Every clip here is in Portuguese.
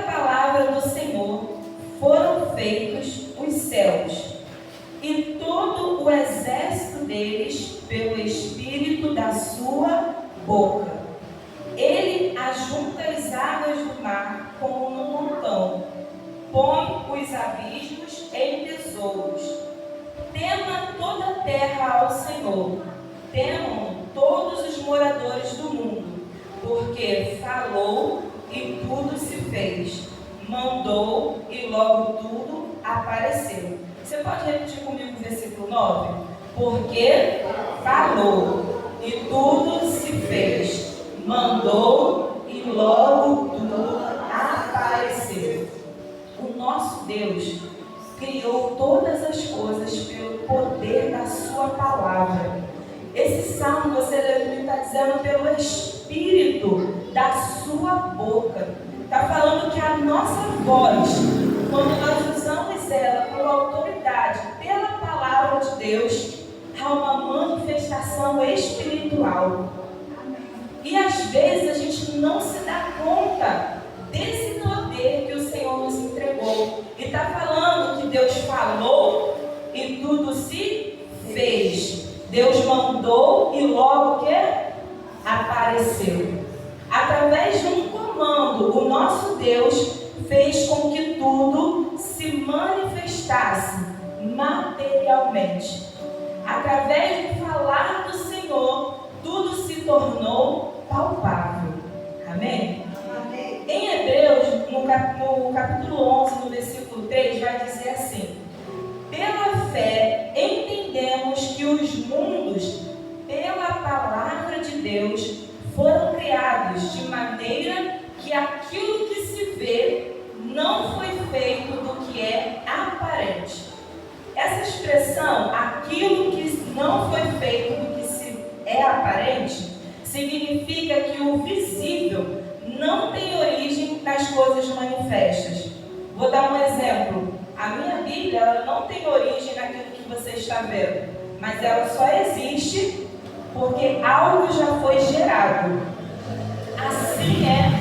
palavra do Senhor foram feitos os céus, e todo o exército deles pelo Espírito da sua boca. Ele ajunta as águas do mar como num montão, põe os abismos em tesouros. Tema toda a terra ao Senhor, temam todos os moradores do mundo, porque falou e tudo se fez, mandou e logo tudo apareceu. Você pode repetir comigo o versículo 9? Porque falou e tudo se fez, mandou e logo tudo apareceu. O nosso Deus criou todas as coisas pelo poder da sua palavra. Esse salmo, você está dizendo pelo Espírito da sua boca. Está falando que a nossa voz, quando nós usamos ela com autoridade pela palavra de Deus, há uma manifestação espiritual. E às vezes a gente não se dá conta desse poder que o Senhor nos entregou. E está falando que Deus falou e tudo se fez. Deus mandou e logo que apareceu. Através de um comando, o nosso Deus fez com que tudo se manifestasse materialmente. Através do falar do Senhor, tudo se tornou palpável. Amém? Amém. Em Hebreus, no capítulo 11, no versículo 3, vai dizer assim: pela fé entendemos que os mundos, pela palavra de Deus, foram criados de maneira que aquilo que se vê não foi feito do que é aparente. Essa expressão, aquilo que não foi feito do que se é aparente, significa que o visível não tem origem nas coisas manifestas. Vou dar um exemplo. A minha Bíblia, ela não tem origem naquilo que você está vendo, mas ela só existe porque algo já foi gerado. Assim é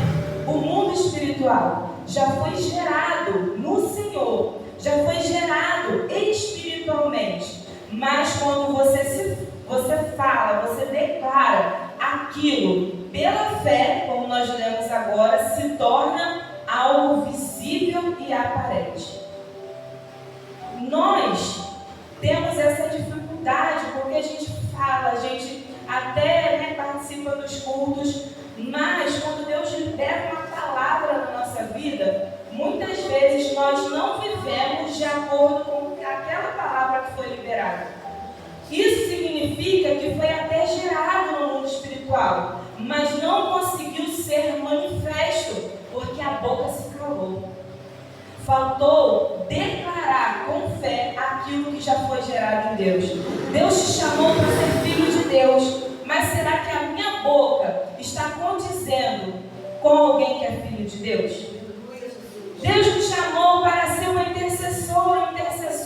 o mundo espiritual. Já foi gerado no Senhor, já foi gerado espiritualmente. Mas quando você fala, você declara aquilo pela fé, como nós lemos agora, se torna algo visível e aparente. Nós temos essa dificuldade porque a gente fala, a gente até participa dos cultos, mas quando Deus libera uma palavra na nossa vida, muitas vezes nós não vivemos de acordo com aquela palavra que foi liberada. Isso significa que foi até gerado no mundo espiritual, mas não conseguiu ser manifesto, porque a boca se calou. Faltou declarar com fé aquilo que já foi gerado em Deus. Deus te chamou para ser filho de Deus, mas será que a minha boca está condizendo com alguém que é filho de Deus? Deus me chamou para ser uma intercessora,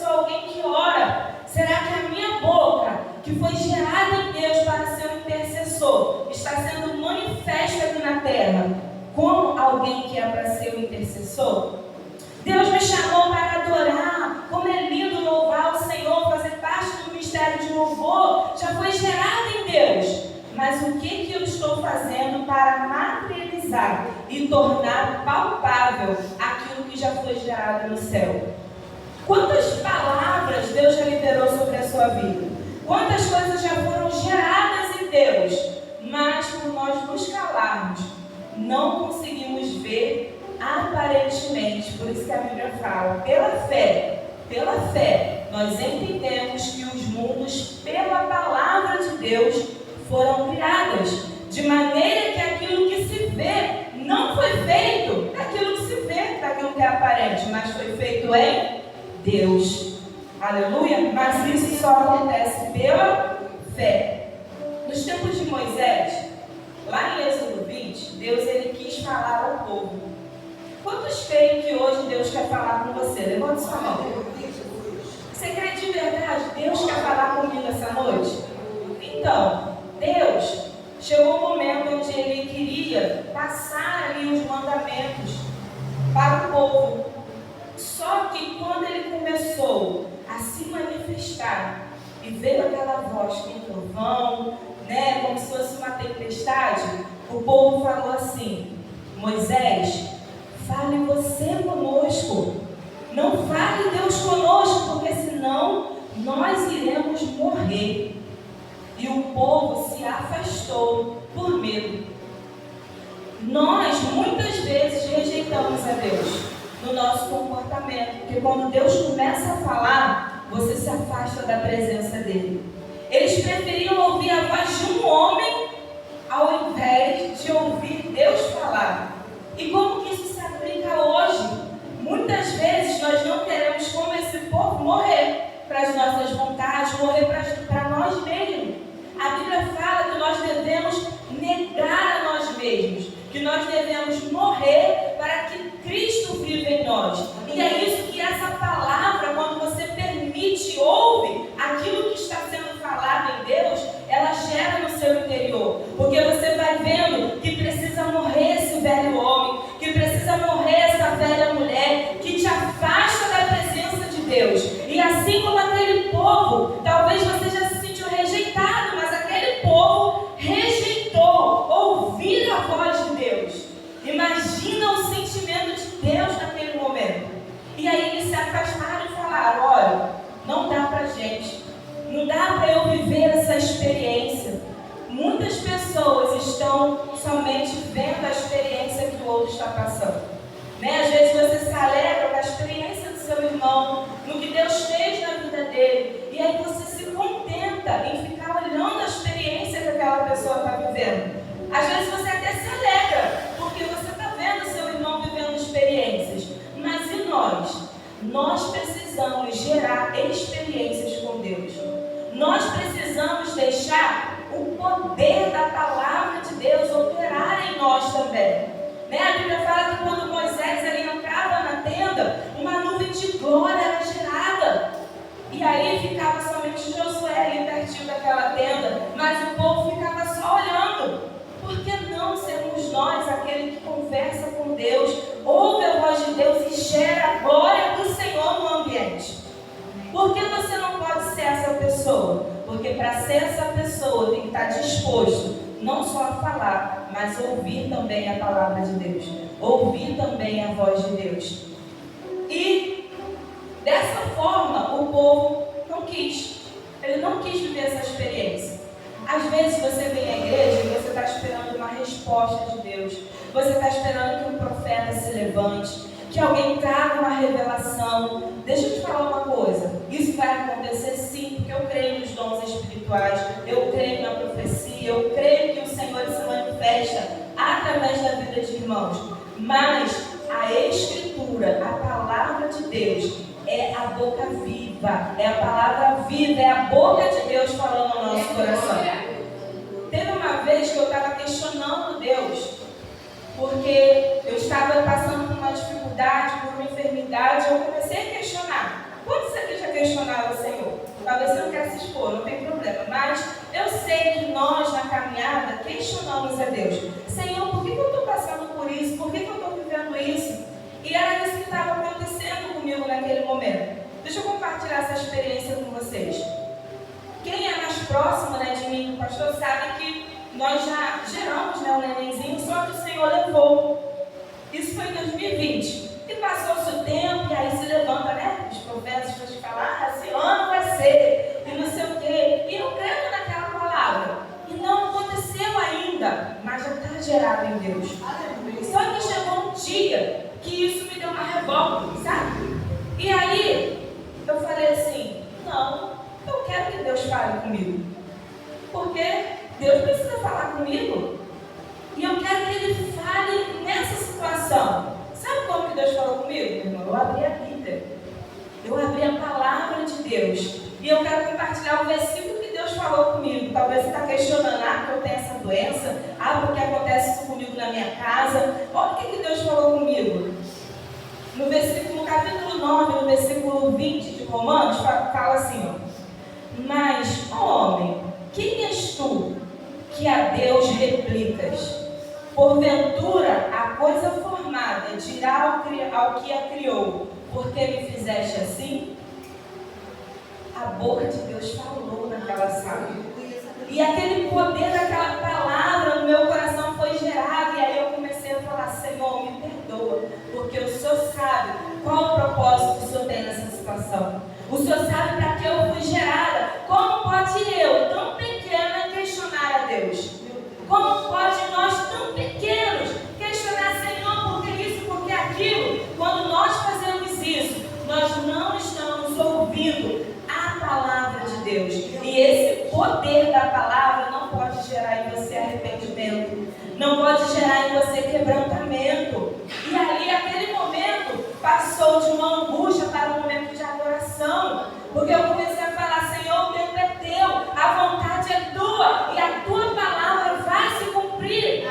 alguém que ora. Será que a minha boca, que foi gerada em Deus para ser um intercessor, está sendo manifesta aqui na terra como alguém que é para ser um intercessor? Deus me chamou para adorar. Como é lindo louvar o Senhor, fazer parte do ministério de louvor. Já foi gerado em Deus. Mas o que eu estou fazendo para materializar e tornar palpável aquilo que já foi gerado no céu? Quantas palavras Deus já liberou sobre a sua vida? Quantas coisas já foram geradas em Deus? Mas por nós nos calarmos, não conseguimos ver aparentemente. Por isso que a Bíblia fala, pela fé, nós entendemos que os mundos, pela palavra de Deus, foram criados, de maneira que aquilo que se vê não foi feito daquilo que se vê, daquilo que é aparente, mas foi feito em Deus. Aleluia? Mas isso só acontece pela fé. Nos tempos de Moisés, lá em Êxodo 20, Deus ele quis falar ao povo. Quantos creem que hoje Deus quer falar com você? Levante sua mão. Você crê de verdade? Deus quer falar comigo essa noite? Então, Deus chegou um momento onde Ele queria passar ali os mandamentos para buscar, e veio aquela voz com um trovão, né, como se fosse uma tempestade, o povo falou assim: Moisés, fale você conosco, não fale Deus conosco, porque senão nós iremos morrer. E o povo se afastou por medo. Nós muitas vezes rejeitamos a Deus no nosso comportamento, porque quando Deus começa a falar, você se afasta da presença dele. Eles preferiam ouvir a voz de um homem ao invés de ouvir Deus falar. E como que isso se aplica hoje? Muitas vezes nós não queremos, como esse povo, morrer para as nossas vontades, morrer para nós mesmos. A Bíblia fala que nós devemos negar a nós mesmos, que nós devemos morrer para que Cristo viva em nós. E é isso que essa palavra, quando você permite, ouve aquilo que está sendo falado em Deus, ela gera no seu interior. Porque você vai vendo que precisa morrer esse velho homem, que precisa morrer essa velha mulher, que te afasta da presença de Deus. E assim como aquele povo, talvez você já se sentiu rejeitado, mas aquele povo rejeitou ouvir a voz de Deus. Imagina o sentimento de Deus naquele momento. E aí eles se afastaram e falaram: olha, não dá pra gente, não dá para eu viver essa experiência. Muitas pessoas estão somente vendo a experiência que o outro está passando, né? Às vezes você se alegra com a experiência do seu irmão, no que Deus fez na vida dele, e aí você se contenta em ficar olhando a experiência que aquela pessoa está vivendo. Às vezes você até se alegra, porque você está vendo seu irmão vivendo experiências. Mas e nós? Nós precisamos gerar experiências com Deus. Nós precisamos deixar o poder da palavra de Deus operar em nós também. Né? A Bíblia fala que quando Moisés ele entrava na tenda, uma nuvem de glória era gerada. E aí ficava somente Josué ali pertinho daquela tenda, mas o povo ficava só olhando. Por que não sermos nós aquele que conversa com Deus, ouve a voz de Deus e gera a glória do Senhor no ambiente? Por que você não pode ser essa pessoa? Porque para ser essa pessoa tem que estar disposto não só a falar, mas ouvir também a palavra de Deus, ouvir também a voz de Deus. E dessa forma o povo não quis, ele não quis viver essa experiência. Às vezes você vem à igreja e você está esperando uma resposta de Deus, você está esperando que um profeta se levante, que alguém traga uma revelação. Deixa eu te falar uma coisa, isso vai acontecer sim, porque eu creio nos dons espirituais, eu creio na profecia, eu creio que o Senhor se manifesta através da vida de irmãos. Mas a Escritura, a palavra de Deus, é a boca viva, é a palavra viva, é a boca de Deus falando no nosso coração. Teve uma vez que eu estava questionando Deus, porque eu estava passando por uma dificuldade, por uma enfermidade, eu comecei a questionar. Quantos aqui já questionaram o Senhor? Talvez você não queira se expor, não tem problema, mas eu sei que nós na caminhada questionamos a Deus. Senhor, por que eu estou passando por isso? Por que eu estou vivendo isso? E era isso que estava acontecendo comigo naquele momento. Deixa eu compartilhar essa experiência com vocês. Quem é mais próximo, né, de mim, do pastor, sabe que nós já geramos, né, um nenenzinho, só que o Senhor levou. Isso foi em 2020. E passou-se o tempo, e aí se levanta, né, os profetas para te falar, esse ano vai ser, e não sei o quê. E eu creio naquela palavra. E não aconteceu ainda, mas já está gerado em Deus. Só que chegou um dia que isso me deu uma revolta, sabe? E aí, eu falei assim, não, eu quero que Deus fale comigo. Porque Deus precisa falar comigo. E eu quero que Ele fale nessa situação. Sabe como que Deus falou comigo, meu irmão? Eu abri a Bíblia. Eu abri a palavra de Deus. E eu quero compartilhar o versículo que Deus falou comigo. Talvez você está questionando, porque eu tenho essa doença, porque acontece isso comigo na minha casa. Olha o que Deus falou comigo. No capítulo 9, no versículo 20 de Romanos, fala assim, ó. Mas, homem, quem és tu que a Deus replicas? Porventura, a coisa formada dirá ao que a criou, porque me fizeste assim? a boca de Deus falou naquela sala. E aquele poder daquela palavra no meu coração foi gerado. E aí eu comecei a falar: Senhor, me perdoa, porque o Senhor sabe qual o propósito que o Senhor tem nessa situação. O Senhor sabe para que eu fui gerada. Como pode eu, tão pequena, questionar a Deus? Como pode nós, tão pequenos, questionar: Senhor, por que isso, por que aquilo? Quando nós fazemos isso, nós não estamos ouvindo a palavra de Deus. E esse poder da palavra não pode gerar em você arrependimento, não pode gerar em você quebrantamento. E ali, aquele momento, passou de uma angústia para um momento de adoração, porque eu comecei a falar: Senhor, o tempo é teu, a vontade é tua, e a tua palavra vai se cumprir.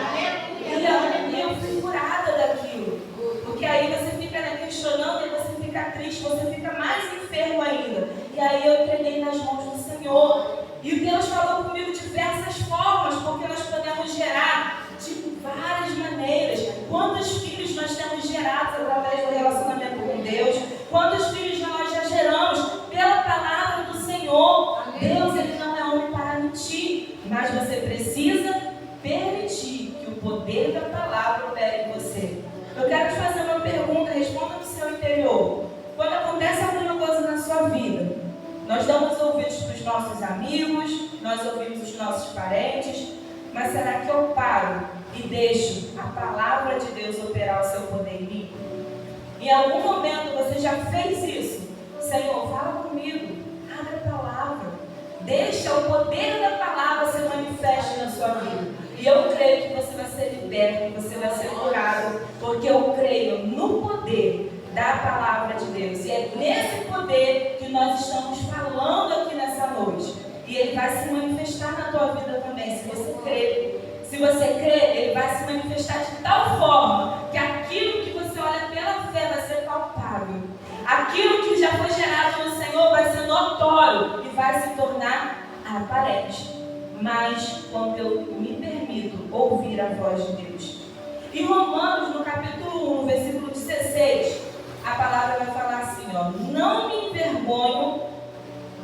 E eu fui curada daquilo, porque aí você fica questionando, e você fica triste, você fica mais enfermo ainda. E aí eu entreguei nas mãos do Senhor, e Deus falou comigo de diversas formas, porque nós podemos gerar de várias maneiras. Quantos filhos nós temos gerados através do relacionamento com Deus? Quantos filhos nós já geramos pela palavra do Senhor? Deus, Ele não é homem para mentir, mas você precisa permitir que o poder da palavra opere em você. Eu quero te fazer uma pergunta, responda no seu interior. Quando acontece alguma coisa na sua vida, nós damos ouvidos para os nossos amigos, nós ouvimos os nossos parentes, mas será que eu paro e deixo a palavra de Deus operar o seu poder em mim? Em algum momento você já fez isso? Senhor, fala comigo, abre a palavra, deixa o poder da palavra se manifeste na sua vida. E eu creio que você vai ser liberto, que você vai ser curado, porque eu creio no poder da palavra de Deus. E é nesse poder que nós estamos falando aqui nessa noite. E ele vai se manifestar na tua vida também, se você crer. Se você crer, ele vai se manifestar de tal forma que aquilo que você olha pela fé vai ser palpável. Aquilo que já foi gerado no Senhor vai ser notório e vai se tornar aparente. Mas quando eu me permito ouvir a voz de Deus. Em Romanos, no capítulo 1, no versículo 16, a palavra vai falar assim, ó: não me envergonho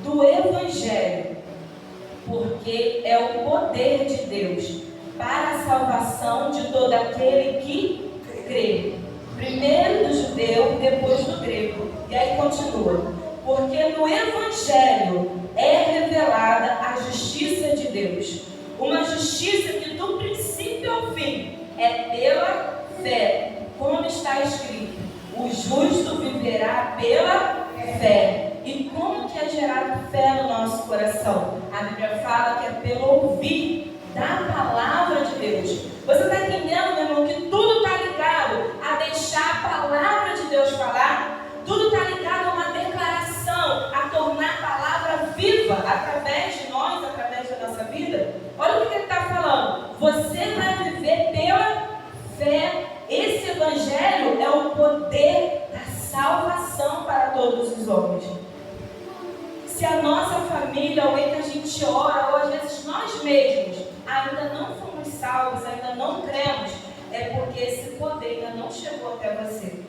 do Evangelho, porque é o poder de Deus para a salvação de todo aquele que crê. Primeiro do judeu, depois do grego. E aí continua: porque no Evangelho é revelada a justiça de Deus, uma justiça que do princípio ao fim é pela fé, como está escrito: o justo viverá pela fé. E como que é gerado fé no nosso coração? A Bíblia fala que é pelo ouvir da palavra de Deus. Você está entendendo, meu irmão, que tudo está ligado a deixar a palavra de Deus falar? Tudo está ligado a uma declaração, a tornar a palavra viva através de nós, através da nossa vida? Olha o que ele está falando. Você vai viver pela fé. Esse Evangelho é o poder da salvação para todos os homens. Se a nossa família, alguém que a gente ora, ou às vezes nós mesmos, ainda não fomos salvos, ainda não cremos, é porque esse poder ainda não chegou até você.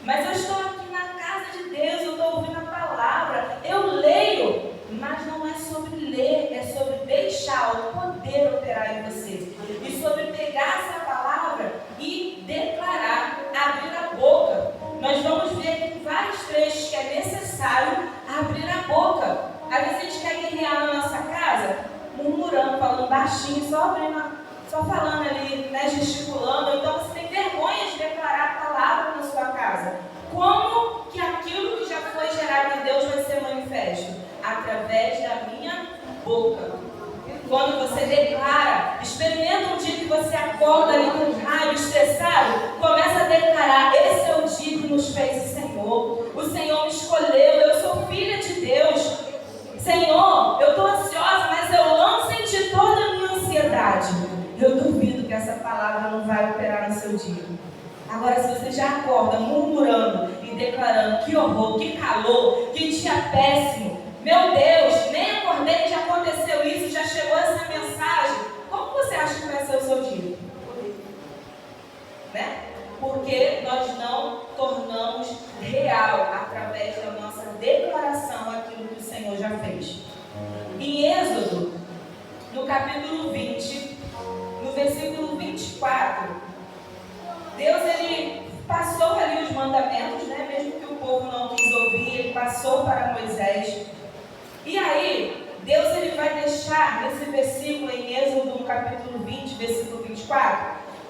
Mas eu estou aqui na casa de Deus, eu estou ouvindo a palavra, eu leio, mas não é sobre ler, é sobre deixar o poder operar em você. E sobre pegar essa palavra e declarar, abrir a boca. Nós vamos ver aqui em vários trechos que é necessário abrir a boca. Às vezes a gente quer guerrear na nossa casa, murmurando, falando baixinho, só falando ali, né, gesticulando. Então você tem vergonha de declarar a palavra na sua casa. Como que aquilo que já foi gerado em Deus vai ser manifesto? Através da minha boca. Quando você declara, experimenta um dia que você acorda ali com raiva, estressado, começa a declarar: esse é o dia que nos fez o Senhor. O Senhor me escolheu, eu sou filha de Deus. Senhor, eu estou ansiosa, mas eu lanço em ti toda a minha ansiedade. Eu duvido que essa palavra não vai operar no seu dia. Agora, se você já acorda murmurando e declarando: que horror, que calor, que dia péssimo, meu Deus, nem acordei, já aconteceu isso, já chegou essa mensagem, como você acha que vai ser o seu dia? Né? Porque nós não tornamos real, através da nossa declaração, aquilo que o Senhor já passou para Moisés. E aí, Deus ele vai deixar nesse versículo em Êxodo, no capítulo 20, versículo 24,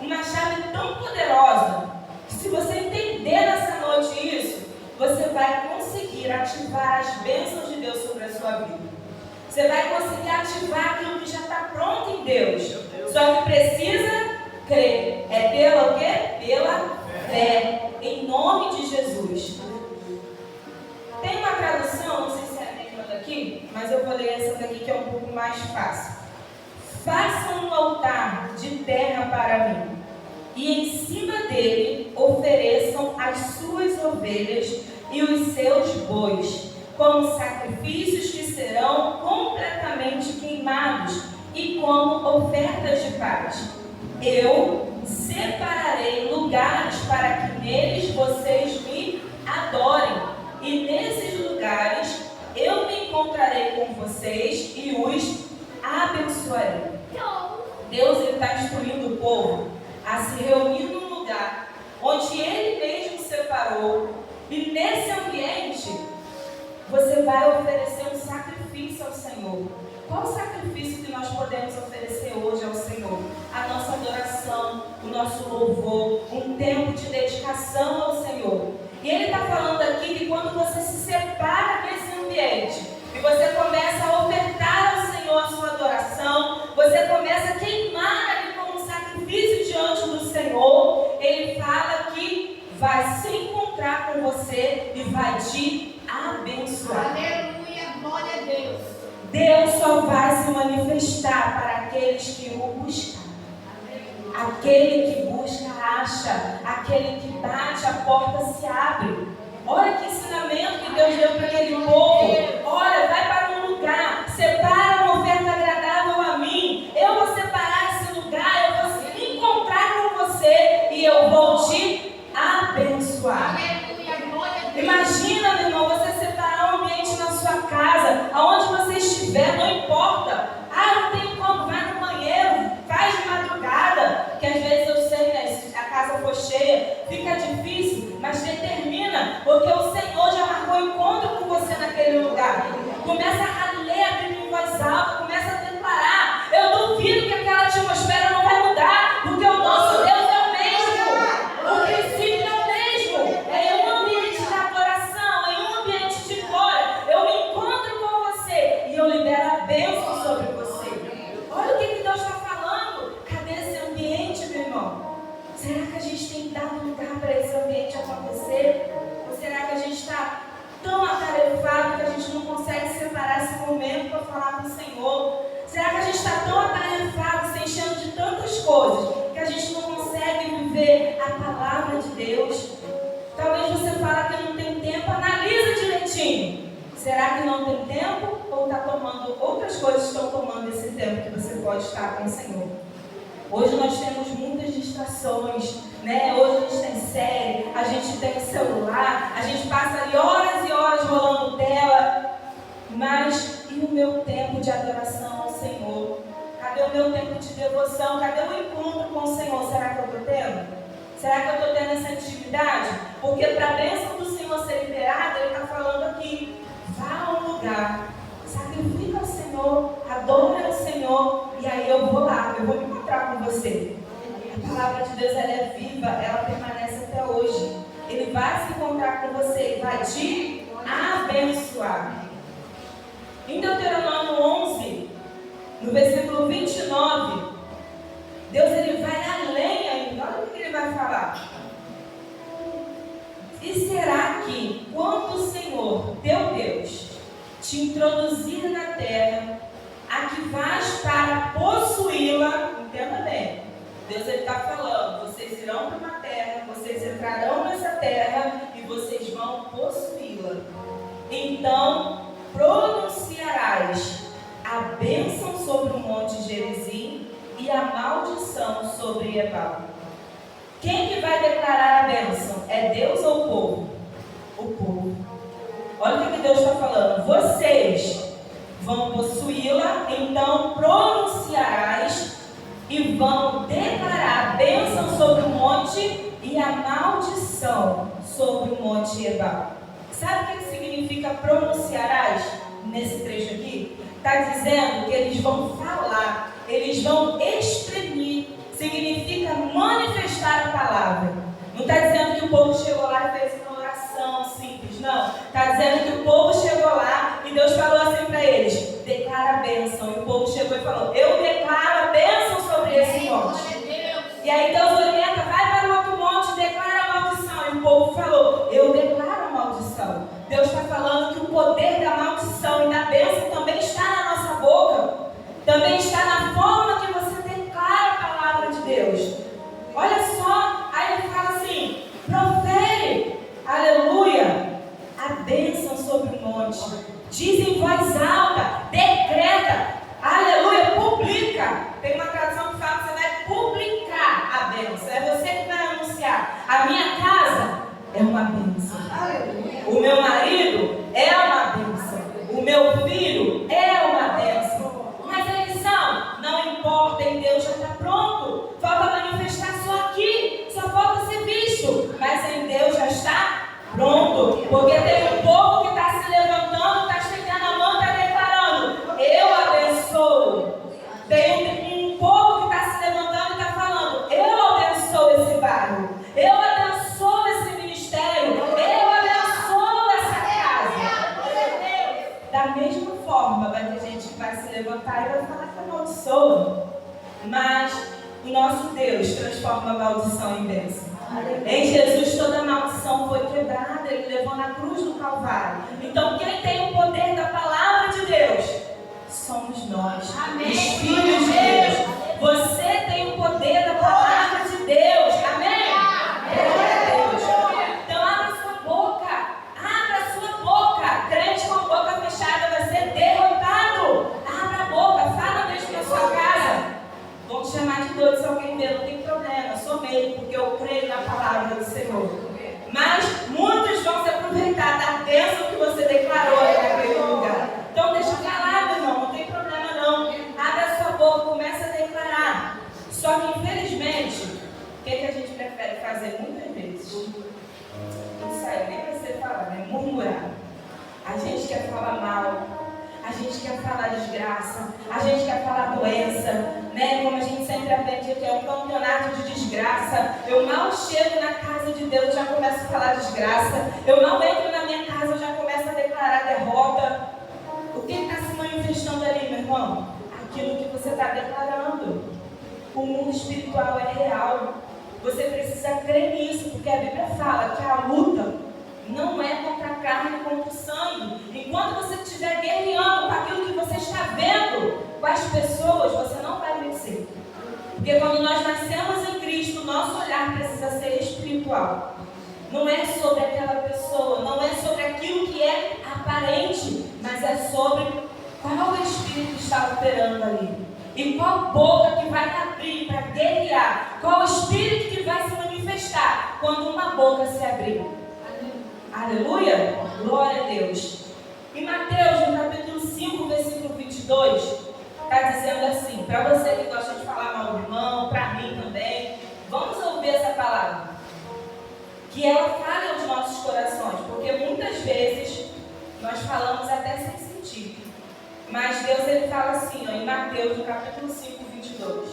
uma chave tão poderosa, que se você entender nessa noite isso, você vai conseguir ativar as bênçãos de Deus sobre a sua vida. Você vai conseguir ativar aquilo que já está pronto em Deus. Só que precisa crer. É pela o quê? Pela fé. Em nome de Jesus. Tem uma tradução, não sei se é a mesma daqui, mas eu vou ler essa daqui que é um pouco mais fácil. Façam um altar de terra para mim, e em cima dele ofereçam as suas ovelhas e os seus bois, como sacrifícios que serão completamente queimados e como ofertas de paz. Eu separarei lugares para que neles vocês me adorem, e nesses lugares eu me encontrarei com vocês e os abençoarei. Deus está instruindo o povo a se reunir num lugar onde Ele mesmo separou, e nesse ambiente você vai oferecer um sacrifício ao Senhor. Qual o sacrifício que nós podemos oferecer hoje ao Senhor? A nossa adoração, o nosso louvor, um tempo de dedicação ao Senhor. E Ele está falando aqui que quando você se separa desse ambiente e você começa a ofertar ao Senhor a sua adoração, você começa a queimar ali como um sacrifício diante do Senhor, Ele fala que vai se encontrar com você e vai te abençoar. Aleluia, glória a Deus. Deus só vai se manifestar para aqueles que o buscam. Aquele que busca, acha. Aquele que bate, a porta se abre. Olha que ensinamento que Deus deu para aquele povo. Olha, vai para um lugar, separa uma oferta agradável a mim. Eu vou separar esse lugar, eu vou me encontrar com você e eu vou te abençoar. Imagina, meu irmão, você separar um ambiente na sua casa, aonde você estiver, não importa. Não tem como, vai no banheiro, faz de madrugada, que às vezes eu sei, né, se a casa for cheia, fica difícil, mas determina, porque o Senhor já marcou encontro com você naquele lugar. Começa a ler a Bíblia em voz alta, começa a declarar. Eu duvido que aquela atmosfera não vai mudar, porque o nosso Deus é o mesmo. O princípio é o mesmo. É em um ambiente de adoração, em um ambiente de glória. Eu me encontro com você e eu libero a bênção sobre você. Olha o que Deus está falando. Cadê esse ambiente, meu irmão? Será que a gente tem dado lugar para esse ambiente acontecer? Ou será que a gente está tão atarefado que a gente não consegue separar esse momento para falar com o Senhor? Será que a gente está tão atarefado, se enchendo de tantas coisas, que a gente não consegue viver a palavra de Deus? Talvez você fale que não tem tempo, analisa direitinho. Será que não tem tempo? Ou está tomando, outras coisas estão tomando esse tempo que você pode estar com o Senhor? Hoje nós temos muitas distrações, né? Hoje a gente tem série, a gente tem celular, a gente passa ali horas e horas rolando tela. Mas e o meu tempo de adoração ao Senhor? Cadê o meu tempo de devoção? Cadê o encontro com o Senhor? Será que eu estou tendo? Será que eu estou tendo essa intimidade? Porque para a bênção do Senhor ser liberada, Ele está falando aqui, vá a um lugar, sacrifica ao Senhor, adora ao Senhor, e aí eu vou lá, eu vou me encontrar com você. A palavra de Deus, ela é viva, ela permanece até hoje. Ele vai se encontrar com você e vai te abençoar. Em Deuteronômio 11, no versículo 29, Deus ele vai além ainda. Olha o que ele vai falar. E será que, quando o Senhor, teu Deus, te introduzir na terra, a que vais para possuí-la, entenda bem, Deus está falando, vocês irão para uma terra, vocês entrarão nessa terra e vocês vão possuí-la. Então, pronunciarás a bênção sobre o monte Gerizim e a maldição sobre Ebal. Quem que vai declarar a bênção? É Deus ou o povo? O povo. Olha o que Deus está falando. Vocês vão possuí-la, então pronunciarás e vão declarar a bênção sobre o monte e a maldição sobre o monte Ebal. Sabe o que significa pronunciarás nesse trecho aqui? Está dizendo que eles vão falar, eles vão exprimir, significa manifestar a palavra. Não está dizendo que o povo chegou lá e fez uma oração simples, não. Está dizendo que o povo chegou lá e Deus falou assim para eles: declara a bênção. E o povo chegou e falou: eu declaro a bênção sobre esse monte. E aí Deus orienta: vai para o outro monte, declara a maldição. E o povo falou: eu declaro a maldição. Deus está falando que o poder da maldição e da bênção também está na nossa boca. Também está na forma que você declara a palavra de Deus. Olha só, aí ele fala assim: profere, aleluia, a bênção sobre o monte. Diz em voz alta, decreta, aleluia, publica. Tem uma tradução que fala que você vai publicar a bênção. É você que vai anunciar: a minha casa é uma bênção. O meu marido é uma bênção. O meu filho é uma bênção. Mas a eleição não importa, em Deus já está pronto. Falta manifestar só aqui, só falta ser visto. Mas em Deus já está pronto. Porque tem um povo que está se levantando, está estendendo a mão, está declarando: eu abençoo. Tem um povo que está se levantando e está falando: eu abençoo esse bairro, eu abençoo esse ministério, eu abençoo essa casa. Da mesma forma, vai ter gente que vai se levantar e vai falar que amaldiçoa. Mas o nosso Deus transforma a maldição em bênção. Em Jesus toda maldição foi quebrada, Ele levou na cruz do Calvário. Então quem tem o poder da palavra de Deus somos nós, amém, os filhos de Deus. Você tem o poder da palavra de Deus, amém? Glória a Deus. Então abra sua boca, abra sua boca. Crente com a boca fechada vai ser derrotado. Abra a boca, fala mesmo na sua casa. Vão te chamar de doido se alguém ver, não tem problema, sou meio, porque eu creio na palavra do Senhor. Mas muitos vão se aproveitar da bênção que você declarou naquele lugar. Então deixa calado, irmão, não tem problema não. Abre a sua boca, começa a declarar. Só que infelizmente, o que a gente prefere fazer muitas vezes? Isso aí nem vai ser falar, né? Murmurar. A gente quer falar mal. A gente quer falar desgraça, a gente quer falar doença, né? Como a gente sempre aprende que é um campeonato de desgraça. Eu mal chego na casa de Deus, já começo a falar desgraça. Eu mal entro na minha casa, eu já começo a declarar derrota. O que está se manifestando ali, meu irmão? Aquilo que você está declarando. O mundo espiritual é real. Você precisa crer nisso, porque a Bíblia fala que a luta não é contra a carne e contra o sangue. Enquanto você estiver guerreando com aquilo que você está vendo com as pessoas, você não vai vencer. Porque quando nós nascemos em Cristo, nosso olhar precisa ser espiritual. Não é sobre aquela pessoa, não é sobre aquilo que é aparente, mas é sobre qual Espírito está operando ali. E qual boca que vai abrir para guerrear. Qual Espírito que vai se manifestar quando uma boca se abrir. Aleluia? Glória a Deus. Em Mateus, no capítulo 5, versículo 22, está dizendo assim, para você que gosta de falar mal do irmão, para mim também, vamos ouvir essa palavra. Que ela fale aos nossos corações, porque muitas vezes nós falamos até sem sentir. Mas Deus, Ele fala assim, ó, em Mateus, no capítulo 5, 22.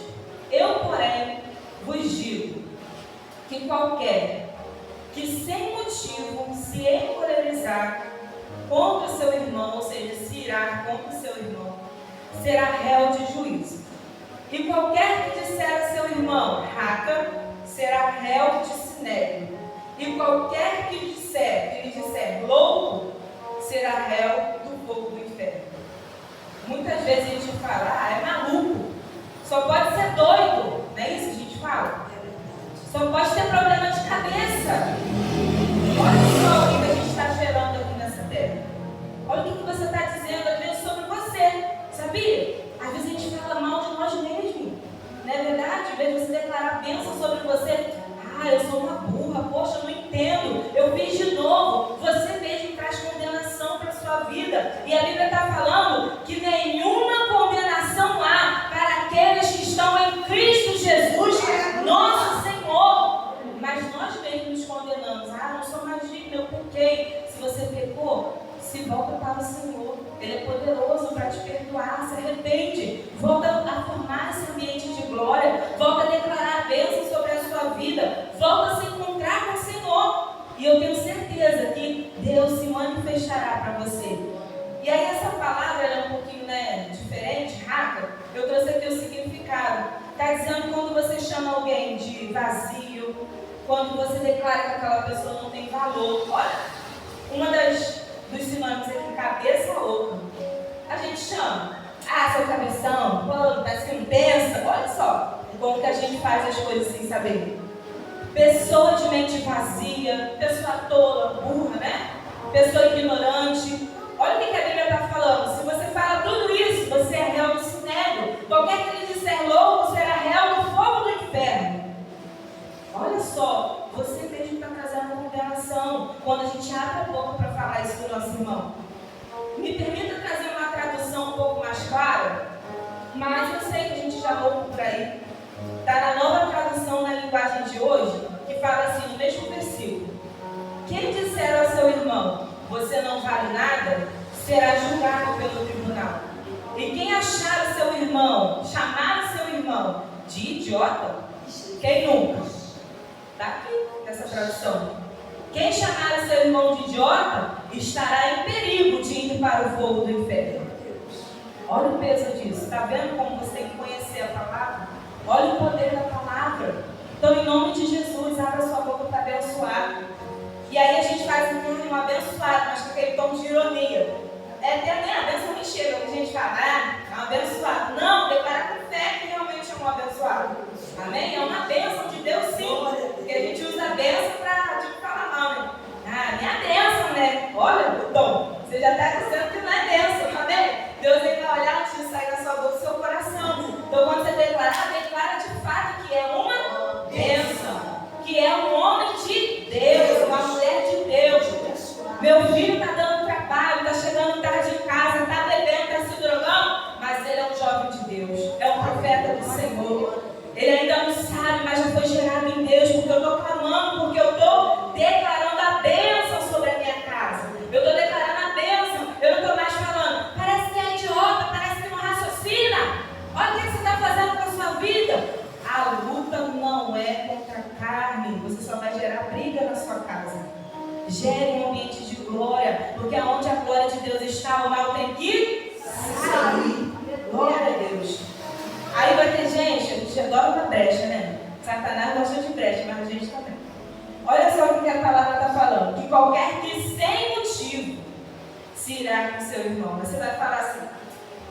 Eu, porém, vos digo que qualquer que sem motivo se encolerizar contra o seu irmão, ou seja, se irar contra o seu irmão, será réu de juízo. E qualquer que disser a seu irmão, raca, será réu de sinédrio. E qualquer que lhe disser louco, será réu do fogo do inferno. Muitas vezes a gente fala, é maluco, só pode ser doido, não é isso que a gente fala? Só pode ter problema de cabeça. Olha só o que a gente está gerando aqui nessa terra. Olha o que você está dizendo às vezes sobre você. Sabia? Às vezes a gente fala mal de nós mesmos. Não é verdade? Às vezes você declarar bênção sobre você. Eu sou uma burra. Poxa, eu não entendo. Eu fiz de novo. Você mesmo traz condenação para a sua vida. E a Bíblia está falando que nenhuma condenação há para aqueles que estão em Cristo Jesus, nosso Senhor. Mas nós mesmos nos condenamos. Não sou mais digno, eu pequei. você pecou, se volta para o Senhor. Ele é poderoso para te perdoar. Se arrepende. Volta a formar esse ambiente de glória. Volta a declarar a bênção sobre a sua vida. Volta a se encontrar com o Senhor. E eu tenho certeza que Deus se manifestará para você. E aí essa palavra ela é um pouquinho diferente, raca. Eu trouxe aqui o significado. Está dizendo quando você chama alguém de vazio, quando você declara que aquela pessoa não tem valor. Olha, uma dos sinônimos aqui, cabeça oca. A gente chama, seu cabeção, pô, parece que não pensa. Olha só como que a gente faz as coisas sem saber. Pessoa de mente vazia, pessoa tola, burra, né? Pessoa ignorante. Olha o que a Bíblia está falando. Se você fala tudo isso, você é réu do sinédrio. Qualquer que lhe disser louco será réu do fogo do inferno. Olha só, você mesmo está trazendo condenação quando a gente abre a boca para falar isso do nosso irmão. Me permita trazer uma tradução um pouco mais clara, mas eu sei que a gente já ouve por aí. Está na nova tradução na linguagem de hoje, que fala assim, no mesmo versículo. Quem disser ao seu irmão, você não vale nada, será julgado pelo tribunal. E quem achar o seu irmão, chamar o seu irmão de idiota, quem nunca? Está aqui, nessa tradução. Quem chamar o seu irmão de idiota, estará em perigo de ir para o fogo do inferno. Olha o peso disso. Está vendo como você tem que conhecer a palavra? Olha o poder da palavra. Então, em nome de Jesus, abra sua boca para abençoar. E aí a gente faz um abençoado, mas com aquele tom de ironia. Até nem a bênção nem chega, a gente fala, é um abençoado. Não, declarar com fé que realmente é um abençoado. Amém? É uma bênção de Deus, sim. Porque a gente usa a bênção para falar mal, né? Minha bênção, né? Olha, Tom, você já está dizendo que não é bênção, amém? Deus vai olhar antes de sair da sua boca do seu coração. Então, quando você declarar, declara de fato que é uma bênção. Que é um homem de Deus, uma mulher de Deus. Meu filho está dando trabalho, está chegando tarde em casa, está bebendo, está se drogando, mas ele é um jovem de Deus, é um profeta do Senhor. Ele ainda não sabe, mas já foi gerado em Deus, porque eu estou clamando, porque eu estou declarando a bênção sobre a minha casa. Eu estou declarando a bênção, eu não estou mais falando, parece que é idiota, parece que não raciocina. Olha o que você está fazendo com a sua vida. A luta não é contra a carne, você só vai gerar briga na sua casa. Gere um ambiente de glória, porque onde a glória de Deus está, o mal tem que sair. Glória a Deus. Aí vai ter gente, a gente adora uma brecha, né? Satanás gosta de brecha, mas a gente também. Olha só o que a palavra está falando. Que qualquer que sem motivo se irá com seu irmão. Você vai falar assim,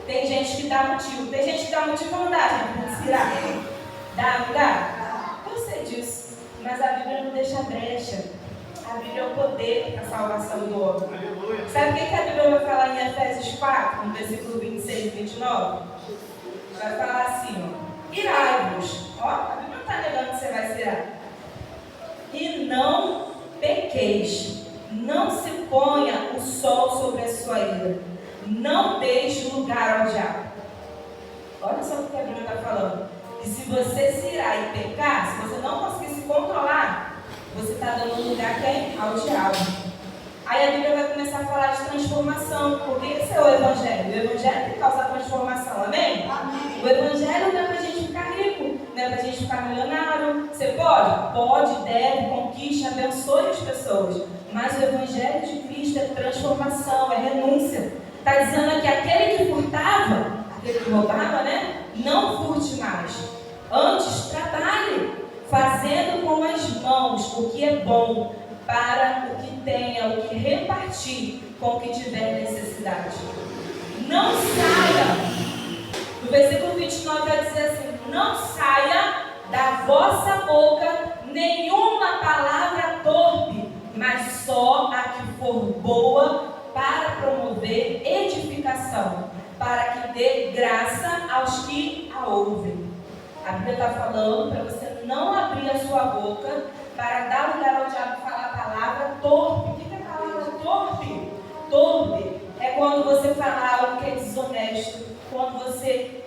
tem gente que dá motivo. Tem gente que dá motivo ou não dá, gente? Se irá. Dá, não dá? Eu sei disso. Mas a Bíblia não deixa brecha. A Bíblia é o poder para a salvação do homem. Sabe o que a Bíblia vai falar em Efésios 4, no versículo 26 e 29? Vai falar assim, ó. Irai-vos. Ó, a Bíblia não está negando que você vai se irar. E não pequeis. Não se ponha o sol sobre a sua ira. Não deixe lugar ao diabo. Olha só o que a Bíblia está falando. Que se você se irar e pecar, se você não conseguir se controlar, você está dando lugar ao diabo. Aí a Bíblia vai começar a falar de transformação, porque esse é o Evangelho. O Evangelho tem que causar transformação, amém? Amém. O Evangelho não é para a gente ficar rico, não é para a gente ficar milionário. Você pode? Pode, deve, conquiste, abençoe as pessoas. Mas o Evangelho de Cristo é transformação, é renúncia. Está dizendo aqui, aquele que furtava, aquele que roubava, né? Não furte mais. Antes, trabalhe, fazendo com as mãos o que é bom, para o que tenha, o que repartir com o que tiver necessidade. Não saia, no versículo 29 vai dizer assim, não saia da vossa boca nenhuma palavra torpe, mas só a que for boa para promover edificação, para que dê graça aos que a ouvem. A Bíblia está falando para você não abrir a sua boca para dar lugar ao diabo falar a palavra torpe. O que é a palavra torpe? Torpe é quando você fala algo que é desonesto, quando você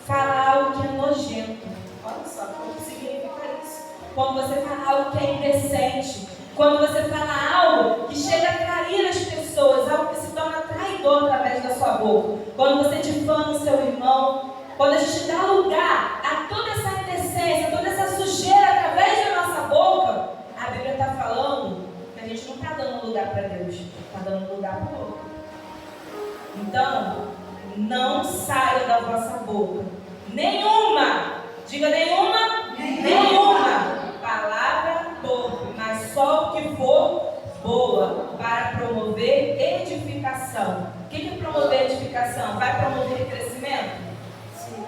fala algo que é nojento. Olha só o que significa isso. Quando você fala algo que é indecente, quando você fala algo que chega a cair as boca, quando você difama o seu irmão, quando a gente dá lugar a toda essa indecência, toda essa sujeira através da nossa boca, a Bíblia está falando que a gente não está dando lugar para Deus, está dando lugar para o outro. Então, não saia da vossa boca nenhuma, diga nenhuma palavra torpe, mas só o que for boa, para promover edificação. O que é promover edificação? Vai promover crescimento? Sim.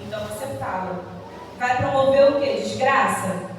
Então você fala. Vai promover o quê? Desgraça?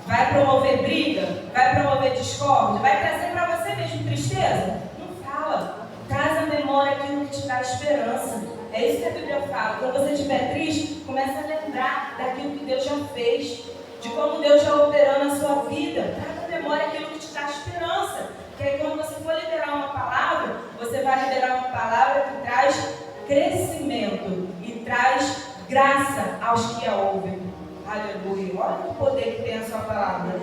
Vai promover briga? Vai promover discórdia? Vai trazer para você mesmo tristeza? Não fala. Traz à memória aquilo que te dá esperança. É isso que a Bíblia fala. Quando você estiver triste, comece a lembrar daquilo que Deus já fez, de como Deus já operou na sua vida. Traz à memória aquilo que te dá esperança. Que aí quando você for liberar uma palavra, você vai liberar uma palavra que traz crescimento e traz graça aos que a ouvem. Aleluia. Olha o poder que tem a sua palavra.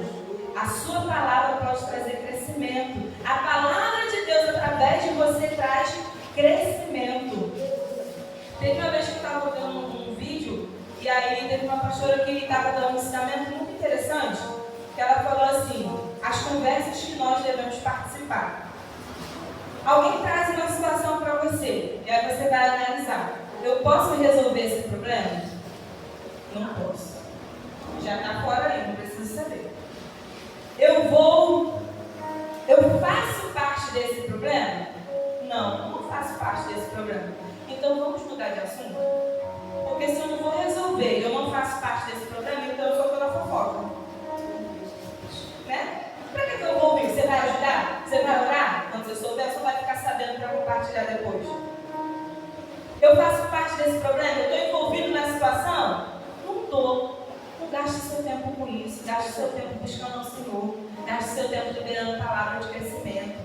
A sua palavra pode trazer crescimento. A palavra de Deus através de você traz crescimento. Teve uma vez que eu estava dando um vídeo e aí teve uma pastora que estava dando um ensinamento muito interessante, que ela falou assim: as conversas que nós devemos participar. Alguém traz uma situação para você e aí você vai analisar: eu posso resolver esse problema? Não posso. Já está fora aí, não preciso saber. Eu faço parte desse problema? Não faço parte desse problema. Então vamos mudar de assunto? Porque se eu não vou resolver, eu não faço parte desse problema, então eu sou toda fofoca. Né? Para que eu vou ouvir? Você vai ajudar? Você vai orar? Quando você souber, você vai ficar sabendo para compartilhar depois. Eu faço parte desse problema? Eu estou envolvido na situação? Não estou. Não gaste seu tempo com isso. Gaste seu tempo buscando ao Senhor. Gaste seu tempo liberando palavra de crescimento.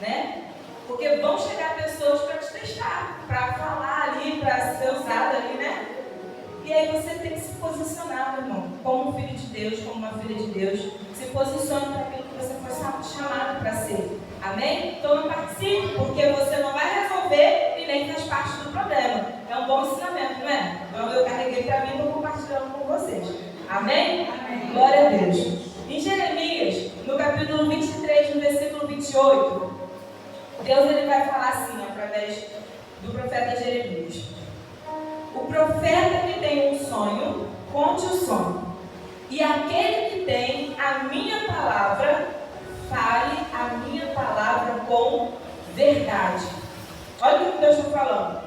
Né? Porque vão chegar pessoas para te testar, para falar ali, para ser usado ali, né? E aí você tem que se posicionar, meu irmão, como um filho de Deus, como uma filha de Deus. Se posicione para aquilo que você foi chamado para ser. Amém? Então não participe, porque você não vai resolver e nem faz parte do problema. É um bom ensinamento, não é? Então eu carreguei para mim e estou compartilhando com vocês. Amém? Amém? Glória a Deus. Em Jeremias, no capítulo 23, no versículo 28, Deus ele vai falar assim, através do profeta Jeremias: o profeta que tem um sonho, conte o sonho. E aquele que tem a minha palavra, fale a minha palavra com verdade. Olha o que Deus está falando.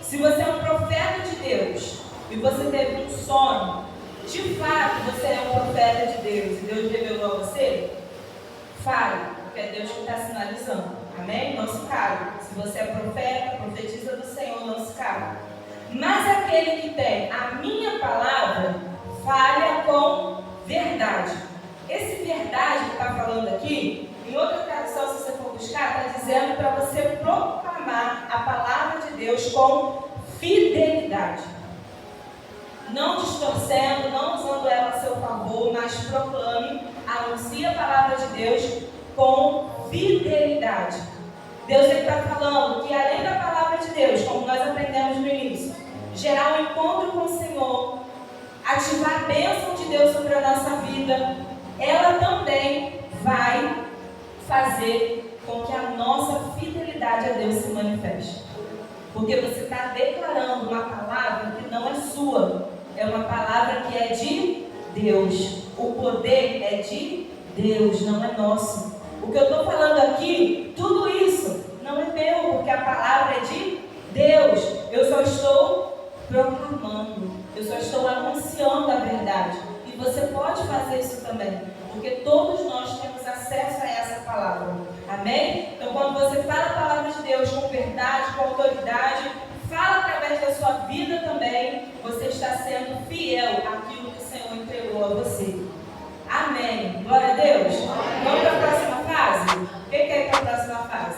Se você é um profeta de Deus e você teve um sonho, de fato você é um profeta de Deus e Deus revelou a você, fale, porque é Deus que está sinalizando. Amém? Não se cale. Se você é profeta, profetiza do Senhor, não se cale. Mas aquele que tem a minha palavra, fale com verdade. Esse verdade que está falando aqui, em outra tradução, se você for buscar, está dizendo para você proclamar a palavra de Deus com fidelidade. Não distorcendo, não usando ela a seu favor, mas proclame, anuncie a palavra de Deus com fidelidade. Deus está falando que além da palavra de Deus, como nós aprendemos no início, gerar um encontro com o Senhor, ativar a bênção de Deus sobre a nossa vida, ela também vai fazer com que a nossa fidelidade a Deus se manifeste. Porque você está declarando uma palavra que não é sua, é uma palavra que é de Deus. O poder é de Deus, não é nosso. O que eu estou falando aqui, tudo isso não é meu, porque a palavra é de Deus. Eu só estou proclamando, eu só estou anunciando a verdade. E você pode fazer isso também, porque todos nós temos acesso a essa palavra. Amém? Então quando você fala a palavra de Deus com verdade, com autoridade, fala através da sua vida também, você está sendo fiel àquilo que o Senhor entregou a você. Amém. Glória a Deus. Vamos para a próxima fase? Quem quer ir para a próxima fase?